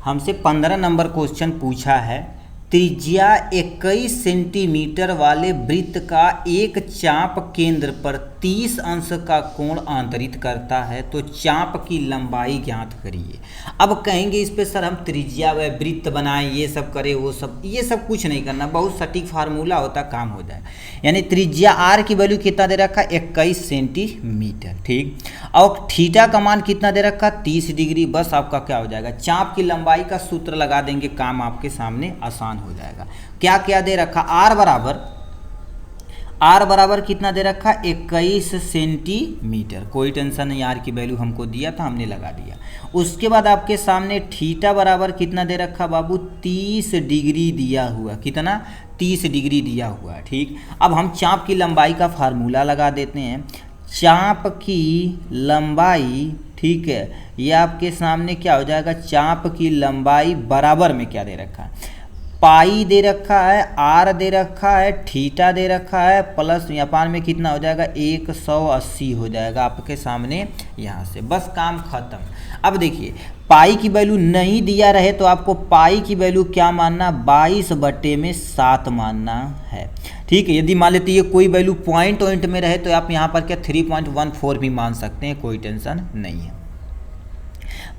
हमसे 15 number question पूछा है। त्रिज्या 21 सेंटीमीटर वाले वृत्त का एक चाप केंद्र पर 30 अंश का कोण आंतरित करता है, तो चाप की लंबाई ज्ञात करिए। अब कहेंगे इस पे सर हम त्रिज्या व वृत्त बनाएं, ये सब करें, वो सब, ये सब कुछ नहीं करना, बहुत सटीक फार्मूला होता, काम हो जाए। यानी त्रिज्या आर की वैल्यू कितना दे रखा है, 21 सेंटीमीटर, ठीक। और थीटा का मान कितना दे रखा, 30 डिग्री। बस आपका क्या हो जाएगा, चाप की लंबाई का सूत्र लगा देंगे, काम आपके सामने आसान हो जाएगा। क्या क्या दे रखा, आर बराबर कितना दे रखा, 21 सेंटीमीटर। कोई टेंशन नहीं, आर की वैल्यू हमको दिया था, हमने लगा दिया। उसके बाद आपके सामने थीटा बराबर कितना दे रखा बाबू, 30 डिग्री दिया हुआ, कितना, 30 डिग्री दिया हुआ, ठीक। अब हम चाप की लंबाई का फार्मूला लगा देते हैं। चाप की लंबाई, ठीक है, ये आपके सामने क्या हो जाएगा, चाप की लंबाई बराबर में क्या दे रखा है, पाई दे रखा है, आर दे रखा है, थीटा दे रखा है, प्लस अपान में कितना हो जाएगा, 180 हो जाएगा आपके सामने यहाँ से। बस काम खत्म। अब देखिए, पाई की वैल्यू नहीं दिया रहे तो आपको पाई की वैल्यू क्या मानना, 22/7 मानना है, ठीक है। यदि मान लेते ये कोई वैल्यू पॉइंट में रहे तो आप यहाँ पर क्या 3.14 भी मान सकते हैं, कोई टेंशन नहीं है।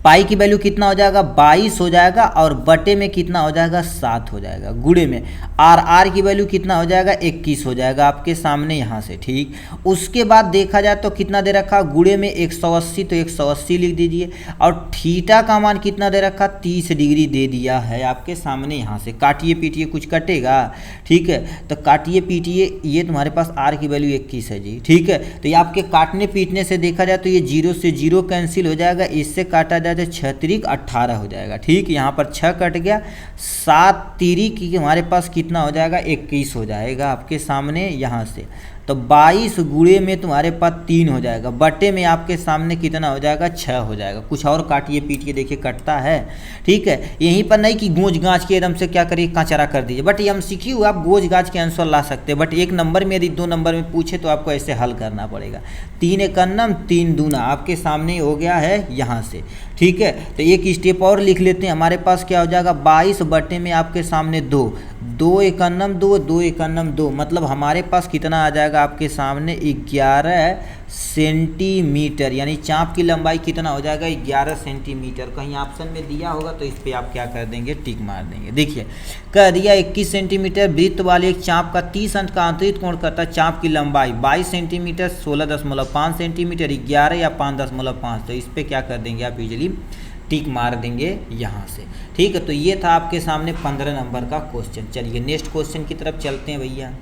पाई की वैल्यू कितना हो जाएगा, 22 हो जाएगा, और बटे में कितना हो जाएगा, 7 हो जाएगा। गुणे में आर की वैल्यू कितना हो जाएगा, 21 हो जाएगा आपके सामने यहाँ से, ठीक। उसके बाद देखा जाए तो कितना दे रखा, गुणे में 180, तो 180 लिख दीजिए। और थीटा का मान कितना दे रखा, 30 डिग्री दे दिया है आपके सामने यहाँ से। काटिए पीटिए, कुछ कटेगा, ठीक है, तो काटिए पीटिए। ये तुम्हारे पास आर की वैल्यू 21 है जी, ठीक है। तो ये आपके काटने पीटने से देखा जाए तो ये 0 से 0 कैंसिल हो जाएगा, इससे काटा जाए तो 6 तिरिक 18 हो जाएगा, ठीक। यहाँ पर 6 कट गया, 7 तिरिक हमारे पास कितना हो जाएगा, 21 हो जाएगा आपके सामने यहाँ से। तो 22 गुणे में तुम्हारे पास 3 हो जाएगा, बटे में आपके सामने कितना हो जाएगा, 6 हो जाएगा। कुछ और काटिए पीटिए, देखिए कटता है, ठीक है। यहीं पर नहीं कि गोज गाँच के एकदम से क्या करिए, काचरा कर दीजिए। बट MCQ आप गोज गाँच के आंसर ला सकते हैं, बट 1 नंबर में यदि 2 नंबर में पूछे तो आपको ऐसे हल करना पड़ेगा। 3 एकन्नम 3 दूना आपके सामने हो गया है यहाँ से, ठीक है। तो एक स्टेप और लिख लेते हैं, हमारे पास क्या हो जाएगा, 22 बटे में आपके सामने 2, 2 एकन्नम 2, 2 एकन्नम 2, मतलब हमारे पास कितना आ जाएगा आपके सामने, 11 सेंटीमीटर। यानी चाप की लंबाई कितना हो जाएगा, 11 सेंटीमीटर। कहीं ऑप्शन में दिया होगा तो इस पर आप क्या कर देंगे, टिक मार देंगे। देखिए कह दिया 21 सेंटीमीटर वृत्त वाले एक चाप का 30 अंश का आंतरिक कोण करता है, चाप की लंबाई 22 सेंटीमीटर, 16.5 सेंटीमीटर, 11 या 5.5। तो इस पर क्या कर देंगे आप, इजीली टिक मार देंगे यहाँ से, ठीक है। तो ये था आपके सामने 15 नंबर का क्वेश्चन। चलिए नेक्स्ट क्वेश्चन की तरफ चलते हैं भैया।